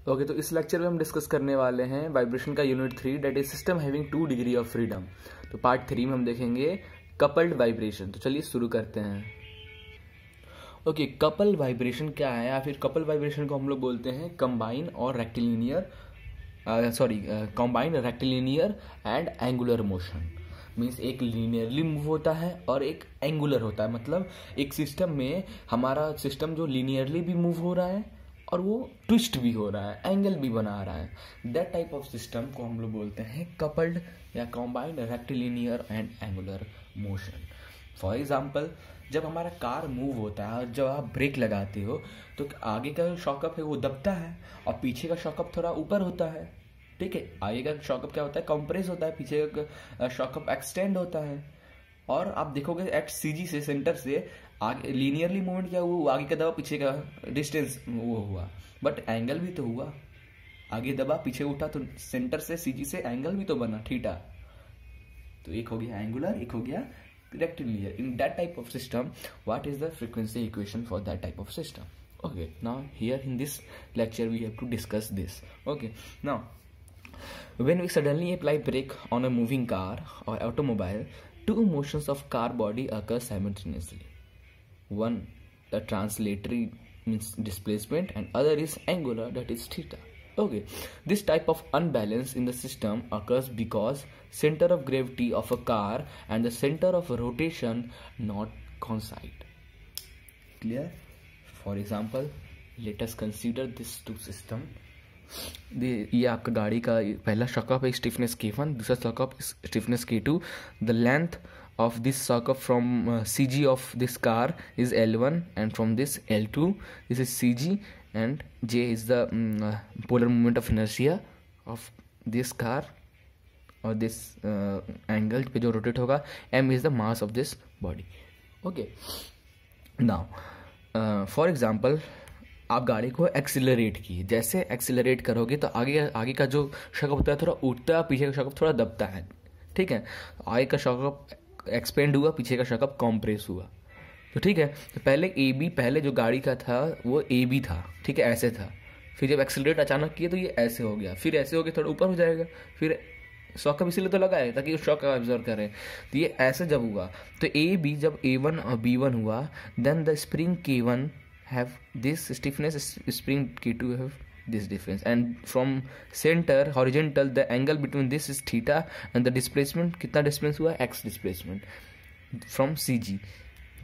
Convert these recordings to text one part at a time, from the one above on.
Okay, तो इस lecture में हम डिस्कस करने वाले हैं वाइब्रेशन का unit 3, that is system having 2 degree of freedom. तो पार्ट 3 में हम देखेंगे कपल्ड वाइब्रेशन। तो चलिए शुरू करते हैं। ओके, कपल वाइब्रेशन क्या है, या फिर कपल वाइब्रेशन को हम लोग बोलते हैं कंबाइन और rectilinear combined rectilinear and angular motion. Means एक लीनियरली मूव होता है और एक एंगुलर होता है। मतलब एक सिस्टम में हमारा सिस्टम जो लीनियरली भी मूव हो रहा है और वो ट्विस्ट भी हो रहा है, एंगल भी बना रहा है, दैट टाइप ऑफ सिस्टम को हम लोग बोलते हैं कपल्ड या combined rectilinear and angular motion. For example, जब हमारा कार मूव होता है और जब आप ब्रेक लगाते हो तो आगे का शॉकअप है वो दबता है और पीछे का शॉकअप थोड़ा ऊपर होता है। ठीक है, आगे का शॉकअप क्या होता है, कंप्रेस होता है, पीछे का शॉकअप एक्सटेंड होता है। और आप देखोगे एट सीजी से, सेंटर से आगे लीनियरली मूवमेंट क्या हुआ, आगे का दबा पीछे का डिस्टेंस वो हुआ, बट एंगल भी तो हुआ। आगे दबा पीछे उठा तो सेंटर से सीजी से एंगल भी तो बना, थीटा। तो एक हो गया एंगुलर, एक हो गया rectilinear. In that type of system what is the frequency equation for that type of system? Okay, now here in this lecture we have to discuss this. Okay, now when we suddenly apply brake on a moving car or automobile, two motions of car body occur simultaneously. One, the translatory means displacement, and other is angular, that is theta. Okay, this type of unbalance in the system occurs because center of gravity of a car and the center of rotation not coincide. Clear? For example, let us consider this two system. ये आपका गाड़ी का पहला shock up है stiffness K1, दूसरा shock up stiffness K2. The length of this shockup from CG of this car is L1, and from this L2 this is CG, and J is the polar moment of inertia of this car or this angle पे जो rotate होगा. M is the mass of this body. Okay, now for example आप गाड़ी को accelerate की, जैसे accelerate करोगे तो आगे का जो शॉकअप होता है थोड़ा उठता है, पीछे का शॉकअप थोड़ा दबता है. ठीक है, आगे का शॉकअप एक्सपेंड हुआ, पीछे का शॉकअप कॉम्प्रेस हुआ. तो ठीक है, तो पहले जो गाड़ी का था वो ए बी था. ठीक है, ऐसे था. फिर जब एक्सिलरेट अचानक किए तो ये ऐसे हो गया, फिर ऐसे हो गया, थोड़ा ऊपर हो जाएगा. फिर शॉकअप इसीलिए तो लगा है ताकि वो शॉक ऑब्जर्व करें. तो ये ऐसे जब हुआ तो ए बी जब A1 और B1 हुआ, then the spring K1 have this stiffness, spring K2 have this difference, and from centre horizontal the angle between this is theta, and the displacement कितना डिस्प्लेस हुआ, x displacement from CG.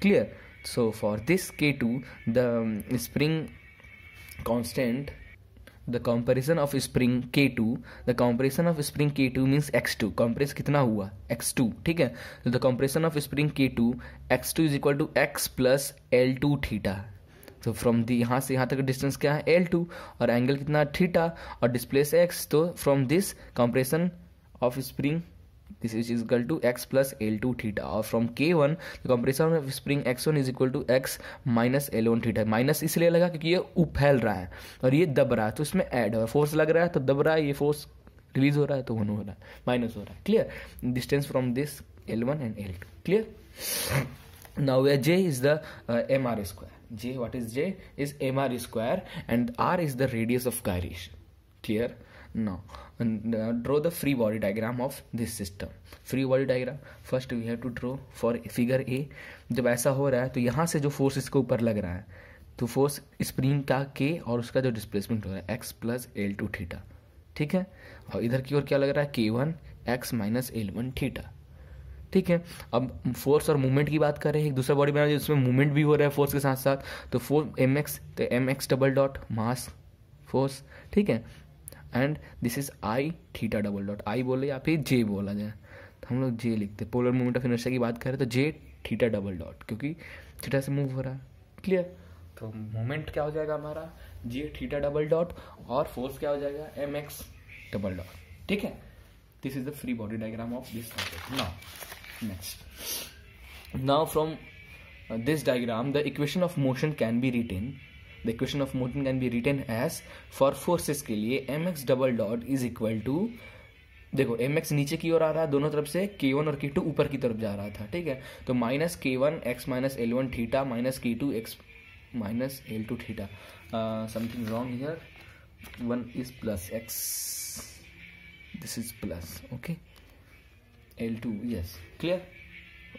Clear? So for this K2 the spring constant, the compression of spring K2 means x2. compress कितना हुआ, x2. ठीक है, तो the compression of spring K2 x2 is equal to x plus L2 theta. तो from the यहाँ से यहाँ तक डिस्टेंस क्या है, L2, और एंगल कितना, थीटा, और डिस्प्लेस x. तो from this compression of spring this is equal to x plus L2 theta, और from K1 the compression of spring x1 is equal to x minus L1 theta. Minus इसलिए लगा क्योंकि ये फैल रहा है और ये दब रहा है, तो इसमें ऐड हो, फोर्स लग रहा है तो दब रहा है, ये फोर्स रिलीज हो रहा है तो वन हो रहा है, माइनस हो रहा है. Clear? Distance from this L1 and L2. Clear? now where J is the mr square. J, what is J? is mr square, and r is the radius of gyration. Clear? Now draw the free body diagram of this system. free body diagram first we have to draw for figure A. जब ऐसा हो रहा है तो यहाँ से जो force इसके ऊपर लग रहा है, तो फोर्स स्प्रिंग का K और उसका जो डिस्प्लेसमेंट हो रहा है x प्लस L2 थीटा. ठीक है, और इधर की ओर क्या लग रहा है, K1 x minus L1 theta. ठीक है, अब फोर्स और मूवमेंट की बात कर रहे हैं. एक दूसरा बॉडी बना जिसमें मूवमेंट भी हो रहा है फोर्स के साथ साथ, तो mx, तो mx double dot mass force. ठीक है, and this is I theta double dot. I बोले या फिर जे बोला जाए तो हम लोग जे लिखते. पोलर मूवमेंट ऑफ इनर्शिया की बात करें तो जे थीटा डबल डॉट, क्योंकि थीटा से मूव हो रहा है. क्लियर? तो मूवमेंट क्या हो जाएगा हमारा, जे थीटा डबल डॉट, और फोर्स क्या हो जाएगा, mx डबल डॉट. ठीक है, this is the free body diagram of this object. Now next, now from this diagram the equation of motion can be written. The equation of motion can be written as, for forces के लिए mx double dot is equal to, देखो mx नीचे की ओर आ रहा है दोनों तरफ से, K1 और K2 ऊपर की तरफ जा रहा था. ठीक है, तो minus K1 x minus L1 theta minus K2 x minus L2 theta. Something wrong here. 1 is plus x, this is plus, okay, L2, yes, clear,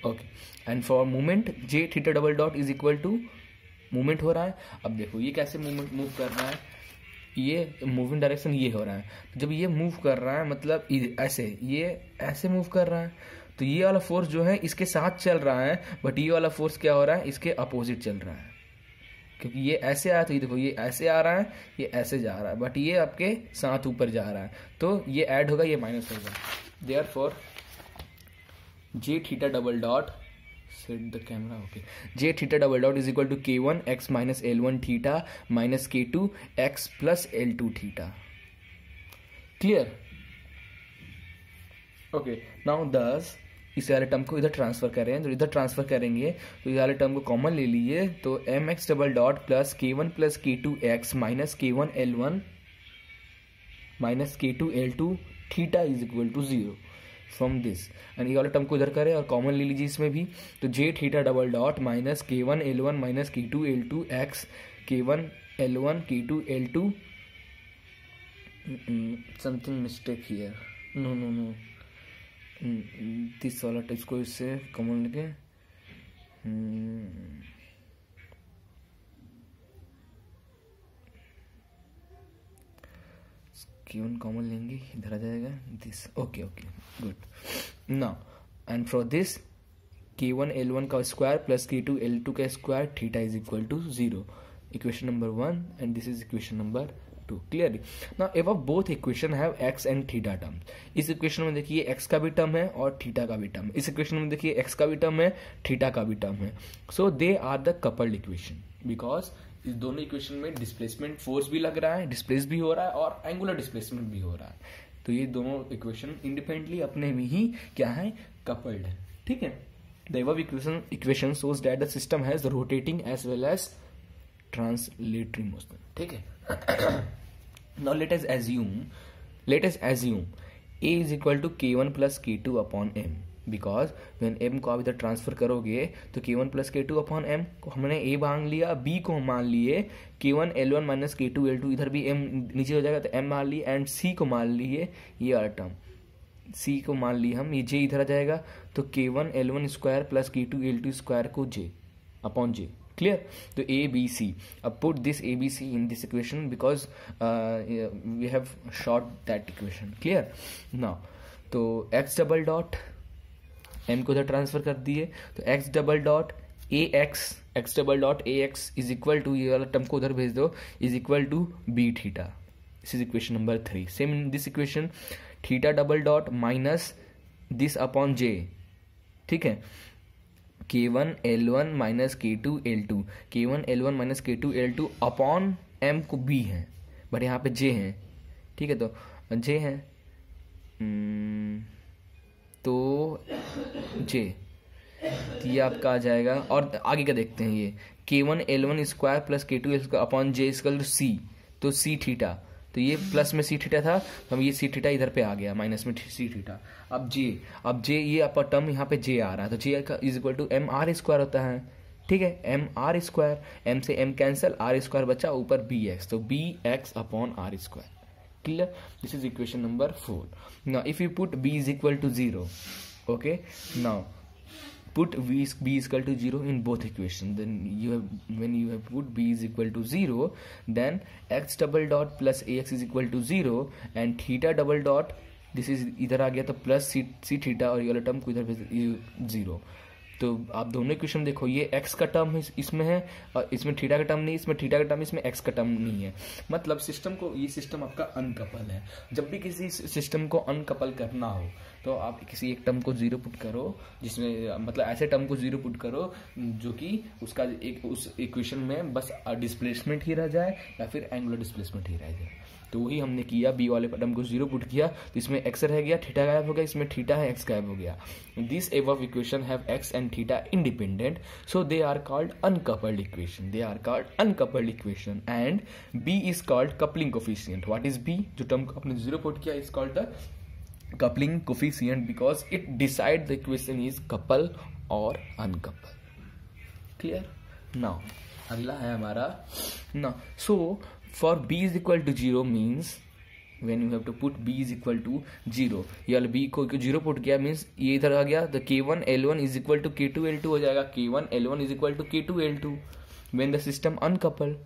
okay. And for moment j theta double dot is equal to, movement हो रहा है, अब देखो ये कैसे movement move कर रहा है, ये मूविंग डायरेक्शन ये हो रहा है, जब ये मूव कर रहा है मतलब ऐसे, ये ऐसे मूव कर रहा है, तो ये वाला फोर्स जो है इसके साथ चल रहा है, बट ये वाला फोर्स क्या हो रहा है, इसके अपोजिट चल रहा है, क्योंकि ये ऐसे आया तो ये देखो ये ऐसे आ रहा है, ये ऐसे जा रहा है, बट ये आपके साथ ऊपर जा रहा है, तो ये ऐड होगा, ये माइनस होगा, therefore j theta double dot, set the camera, okay, j theta double dot is equal to k1 x minus L1 theta minus k2 x plus L2 theta, clear, okay. Now दस इस वाले term को इधर transfer करें, तो इधर transfer करेंगे तो इस वाले टर्म को कॉमन ले लीजिए, तो mx double dot plus k1 plus k2 x minus k1 L1 minus k2 L2 theta is equal to 0 from this, and ये वाले टर्म को इधर करें और कॉमन ले लीजिए इसमें भी, तो J theta double dot minus k1 L1 minus k2 L2 x k1 L1 k2 L2, something mistake here, no no no, this वाला टेक्स्ट को इससे कॉमन लेके, k1 कॉमन लेंगे, इधर आ जाएगा this, okay okay good. Now and for this k1 L1 का square plus k2 L2 का square theta is equal to 0, equation number 1 and this is equation number 2, clearly. Now above both equation have x and theta term, इस equation में देखिए x का भी term है और theta का भी टर्म है, इस इक्वेशन में देखिए x का भी टर्म है, थीटा का भी टर्म है, so they are the coupled equation, because इस दोनों इक्वेशन में डिस्प्लेसमेंट फोर्स भी लग रहा है, डिस्प्लेस भी हो रहा है और एंगुलर डिस्प्लेसमेंट भी हो रहा है, तो ये दोनों इक्वेशन इंडिपेंडेंटली अपने में ही क्या है, कपल्ड है, ठीक है। The above equation shows that the system has rotating as well as translatory motion, ठीक है। Now let us assume a is equal to k1 plus k2 upon m, because when m को आप इधर transfer करोगे तो k1 plus k2 upon m को हमने a मान लिया, b को हम मान लिए k1 L1 minus k2 L2, इधर भी m नीचे हो जाएगा तो m मान लिए, एंड c को मान लिए, ये वाला टर्म c को मान लिए हम, ये j इधर आ जाएगा, तो k1 L1 square plus k2 L2 square को j अपॉन j, क्लियर। तो a b c, अब put this a b c in this equation because we have short that equation, clear. Now तो x double dot m को इधर transfer कर दिए, तो x double dot x double dot ax is equal to, ये वाला term को उधर भेज दो, is equal to b theta, this is equation number 3। Same in this equation theta double dot minus this upon j, ठीक है, k1 L1 minus k2 L2, k1 L1 minus k2 L2 upon m को b है, but यहाँ पे j है, ठीक है, तो j है, तो j, तो ये आपका आ जाएगा, और आगे क्या देखते हैं, ये k1 L1 square plus k2 L upon j equal to c, तो c थीटा, तो ये प्लस में c थीटा था, तो ये c थीटा इधर पे आ गया, माइनस में c थीटा, अब j ये आपका टर्म यहाँ पे j आ रहा है, तो j का is equal to m r square होता है, ठीक है, एम आर स्क्वायर, एम से एम कैंसिल, आर स्क्वायर बचा, ऊपर बी एक्स, तो b x upon are square, clear, this is equation number 4. Now if you put b is equal to 0, okay, now put b is equal to 0 in both equations, then when you have put b is equal to 0, then x double dot plus ax is equal to 0 and theta double dot, this is इधर आ गया तो plus C theta, और ये वाला term को इधर 0, तो आप दोनों इक्वेशन देखो, ये x का टर्म इसमें है और इसमें थीटा का टर्म नहीं, इसमें थीटा का टर्म, इसमें x का टर्म नहीं है, मतलब सिस्टम को, ये सिस्टम आपका अनकपल है। जब भी किसी सिस्टम को अनकपल करना हो तो आप किसी एक टर्म को 0 पुट करो, जिसमें मतलब ऐसे टर्म को 0 पुट करो जो कि उसका एक उस इक्वेशन में बस डिस्प्लेसमेंट ही रह जाए या फिर एंगुलर डिस्प्लेसमेंट ही रह जाए, तो वही हमने किया, बी वाले टर्म को 0 पुट किया तो इसमें x रह गया, थीटा गायब हो गया, इसमें थीटा है, x गायब हो गया। This above equation have x and theta independent, so they are called uncoupled equation, they are called uncoupled equation, and b is called coupling coefficient. What is b, जो term को आपने 0 put किया, is called the coupling coefficient because it decide the equation is couple और uncouple, clear. Now अगला है हमारा, ना सो for b is equal to 0 means when you have to put b is equal to 0, ये वाला b को 0 put किया means ये इधर आ गया, तो k1 L1 is equal to k2 L2 हो जाएगा, k1 L1 is equal to k2 L2 when the system uncoupled.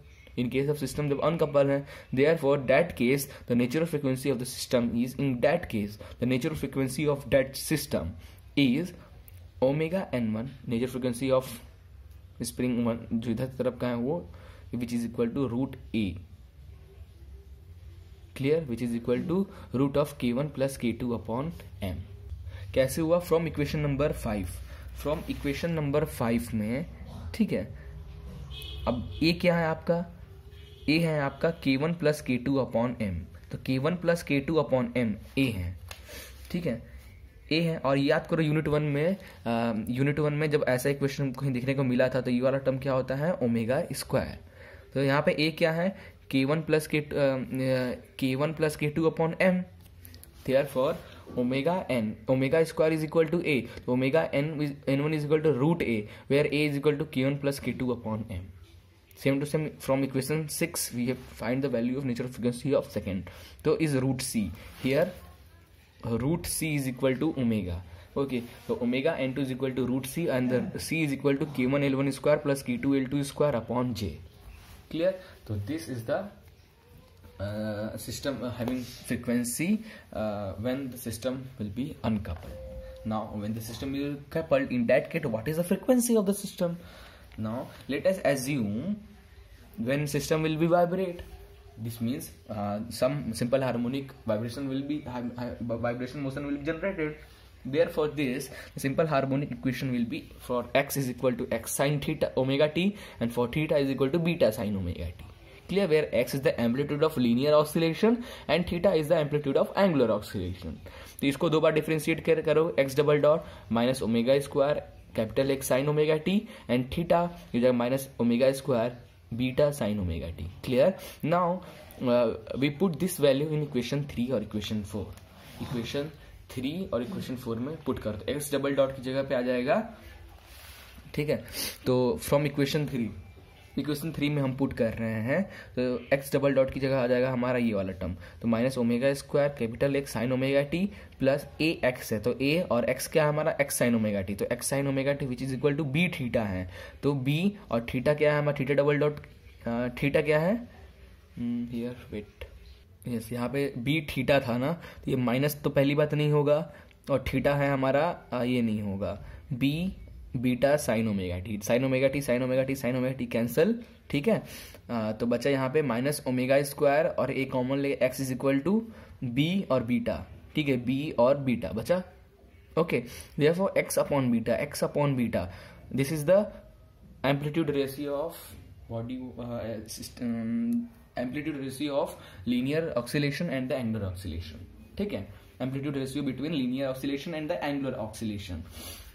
In case of system जब uncoupled है, therefore that case the natural frequency of the system is, in that case the natural frequency of that system is omega n1, natural frequency of spring 1 जो इधर तरफ का है वो, which is equal to root a, clear, which is equal to root of k1 plus k2 upon m. कैसे हुआ? From equation number 5. From equation number 5 में, ठीक है, अब ए क्या है आपका? ए है आपका k1 plus k2 upon m. तो k1 plus k2 upon m ए है, ठीक है, ए है. और याद करो यूनिट वन में जब ऐसा इक्वेशन कहीं देखने को मिला था तो ये वाला टर्म क्या होता है? Omega square. तो यहाँ पे ए क्या है? k1 plus k2 upon m. Therefore omega square is equal to a. तो omega n1 is equal to root a, where a is equal to k1 plus k2 upon m. Same to same from equation 6 we have find the value of natural frequency of second. तो is root c here, root c is equal to omega. Okay, तो omega n2 is equal to root c and c is equal to k1 L1 square plus k2 L2 square upon j. Clear? So this is the system having frequency when the system will be uncoupled. Now when the system will be coupled, in that case what is the frequency of the system? Now let us assume when system will be vibrate, this means some simple harmonic vibration will be vibration motion will be generated. Therefore this simple harmonic equation will be for x is equal to x sin theta omega t and for theta is equal to beta sin omega t. Clear? Where x is the amplitude of linear oscillation and theta is the amplitude of angular oscillation. तो इसको दो बार differentiate करो, x double dot minus omega square capital x sine omega t and theta हो जाएगा minus omega square beta sine omega t. Clear? Now we put this value in equation 3 और equation 4. Equation 3 और equation 4 में put कर दो, x double dot की जगह पे आ जाएगा, ठीक है. तो फ्रॉम इक्वेशन 3 में हम पुट कर रहे हैं, तो एक्स डबल डॉट की जगह आ जाएगा हमारा ये वाला टर्म, तो minus omega square capital x sine omega T plus A X है, तो ए और एक्स क्या है हमारा? X sine omega T. तो X sine omega T which is equal to B theta है. तो बी और थीटा क्या है हमारा? थीटा डबल डॉट थीटा क्या है? हियर वेट, यस, यहाँ पे बी थीटा था ना, तो ये माइनस तो पहली बात नहीं होगा, और थीटा है हमारा ये नहीं होगा, b beta sine omega t. Sine omega t sine omega t sine omega t cancel, ठीक है. तो बचा यहाँ पे माइनस ओमेगा स्क्वायर और ए कॉमन ले, x is equal to b और बीटा, ठीक है, बी और बीटा बचा. Okay, therefore x upon beta this is the amplitude ratio of amplitude ratio of linear oscillation and the angular oscillation. ठीक है, amplitude ratio between linear oscillation and the angular oscillation.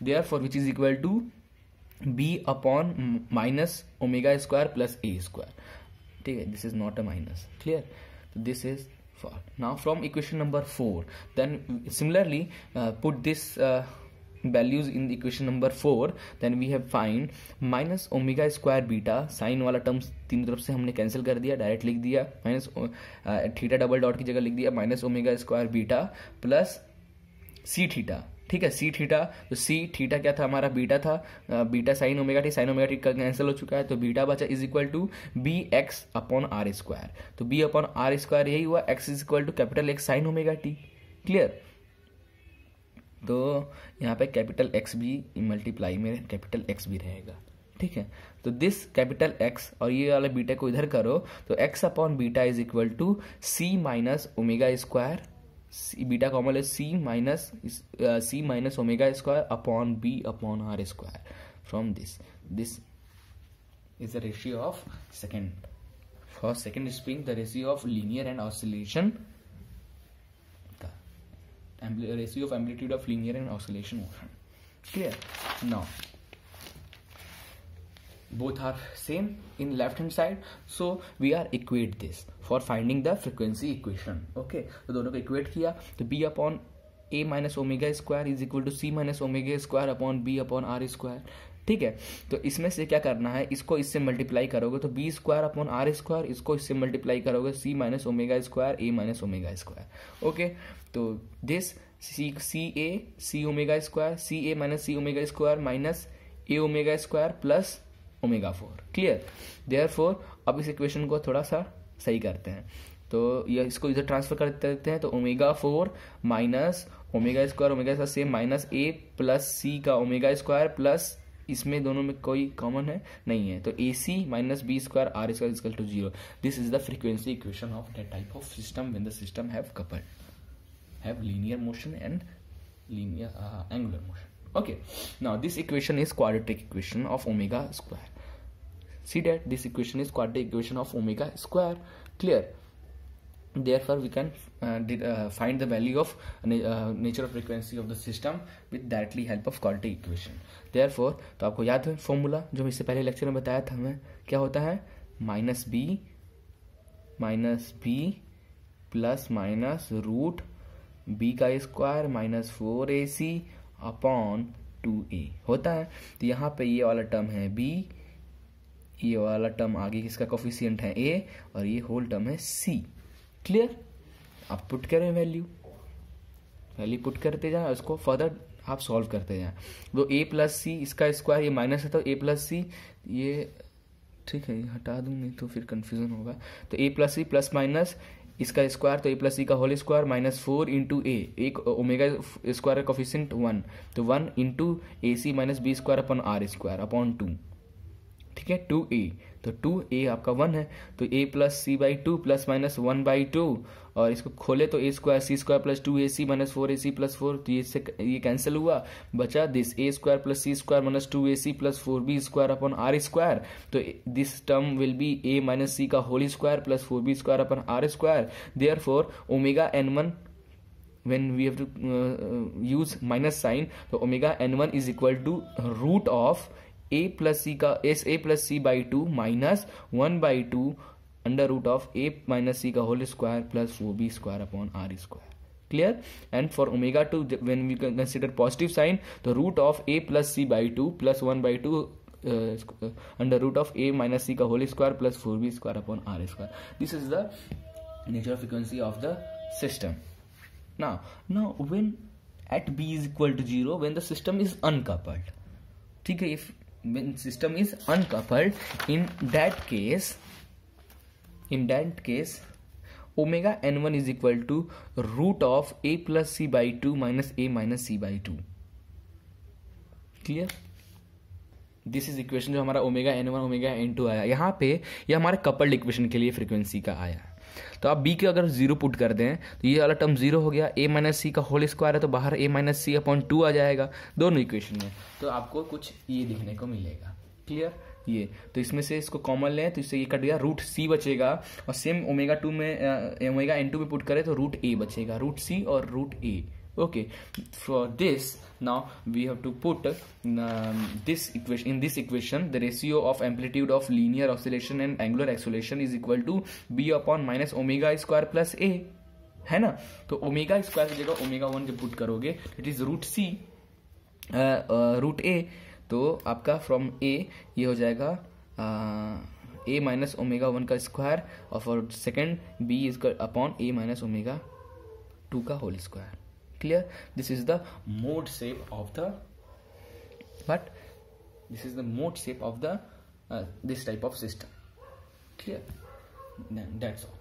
Therefore which is equal to b upon minus omega square plus a square. ठीक है, this is not a minus. Clear? So this is for now from equation number 4. Then similarly put this values in the equation number 4. then we have find minus omega square beta, sine वाला terms तीनों तरफ से हमने cancel कर दिया, direct लिख दिया, minus theta double dot की जगह लिख दिया minus omega square beta plus C theta. ठीक है, सी थीटा, तो सी थीटा क्या था हमारा? बीटा था, बीटा साइन ओमेगा टी का कैंसिल हो चुका है, तो बीटा बचा is equal to b x upon are square. तो बी अपॉन आर स्क्वायर यही हुआ, x is equal to capital x sine omega t. Clear? तो यहाँ पे कैपिटल एक्स भी मल्टीप्लाई में कैपिटल एक्स भी रहेगा. ठीक है, तो दिस कैपिटल एक्स और ये वाला बीटा को इधर करो, तो X upon beta is equal to C minus omega square, beta common है C minus omega square upon B upon are square. From this is the ratio of second. For second spring the ratio of linear and oscillation, ratio of amplitude of linear and oscillation motion. Clear? Now both are same in left hand side, so we are equate this for finding the frequency equation. Okay, तो दोनों को equate किया, तो b upon a minus omega square is equal to c minus omega square upon b upon r square. ठीक है। तो इसमें से क्या करना है, इसको इससे मल्टीप्लाई करोगे तो b square upon are square, इसको इससे मल्टीप्लाई करोगे c minus omega square a minus omega square. Okay, तो this c omega square, c a minus c omega square minus a omega square plus omega 4। Clear. Therefore अब इस equation को थोड़ा सा सही करते हैं, तो ये इसको इधर ट्रांसफर कर देते हैं, तो omega 4 minus omega square same minus A plus सी का ओमेगा स्क्वायर प्लस इसमें दोनों में कोई कॉमन है नहीं है, तो A C minus B square R square equal to 0। This is the frequency equation of that type of system when the system have coupled, have linear motion and linear angular motion. Okay, now this equation is quadratic equation of omega square. See that this equation is quadratic equation of omega square. Clear. Therefore we can find the value of nature of frequency of the system with directly help of quadratic equation. Therefore तो आपको याद है formula जो इससे पहले lecture में बताया था हमें, क्या होता है, minus B plus minus root B का square minus 4ac upon 2a होता है। तो यहाँ पे ये वाला टर्म है b, ये वाला टर्म आगे किसका कोफिशिएंट है a, और ये होल टर्म है c। क्लियर। आप पुट करें वैल्यू पुट करते जाए, उसको फर्दर आप सॉल्व करते जाए। तो a प्लस सी इसका स्क्वायर, ये माइनस है तो a प्लस सी, ये ठीक है, ये हटा दूं नहीं तो फिर कंफ्यूजन होगा। तो a plus c plus minus इसका स्क्वायर, तो a प्लस सी का whole square minus 4 into a, एक ओमेगा स्क्वायर का कोफिशिएंट 1, तो 1 into a C minus B square upon are square upon 2। ठीक है, 2a, तो 2a आपका 1 है, तो a plus C by 2 plus minus 1/2, और इसको खोले तो a square C square plus 2ac minus 4ac plus 4, तो ये कैंसिल हुआ, बचा this a square plus C square minus 2ac plus 4b square upon are square. तो this term will be a minus C का whole square plus 4b square upon are square. Therefore omega n1 when we have to use minus sign, तो omega n1 is equal to root of a plus सी का a plus C by 2 minus 1/2 under root of a minus C का whole square plus 4b square upon are square. Clear. And for omega 2 when we consider positive sign, तो root of a plus C by 2 plus 1/2 under root of a minus C का whole square plus 4b square upon are square. This is the nature of frequency of the system. now when at b is equal to 0, when the system is uncoupled, ठीक है, if when system is uncoupled, in that case omega n1 is equal to root of a plus c by 2 minus a minus c by 2। Clear. This is equation जो हमारा omega n1 omega n2 आया, यहाँ पे ये हमारे coupled equation के लिए frequency का आया। तो आप b के अगर 0 पुट कर दें तो ये वाला टर्म 0 हो गया, a माइनस सी का होल स्क्वायर है तो बाहर a माइनस सी अपॉन 2 आ जाएगा दोनों इक्वेशन में, तो आपको कुछ ये दिखने को मिलेगा। क्लियर। ये तो इसमें से इसको कॉमन लें तो इससे ये कट गया, रूट सी बचेगा, और सेम ओमेगा 2 में ओमेगा n2 में पुट करें तो रूट a बचेगा, रूट सी और root a। okay, for this now we have to put this equation. In this equation the ratio of amplitude of linear oscillation and angular acceleration is equal to b upon minus omega square plus a, है ना। तो omega square की जगह omega 1 जब put करोगे it is root c root a, तो आपका from a ये हो जाएगा a माइनस ओमेगा 1 का स्क्वायर, और for second b is upon a minus omega 2 का whole square. Clear. This is the mode shape of the mode shape of the this type of system. Clear. Then that's all.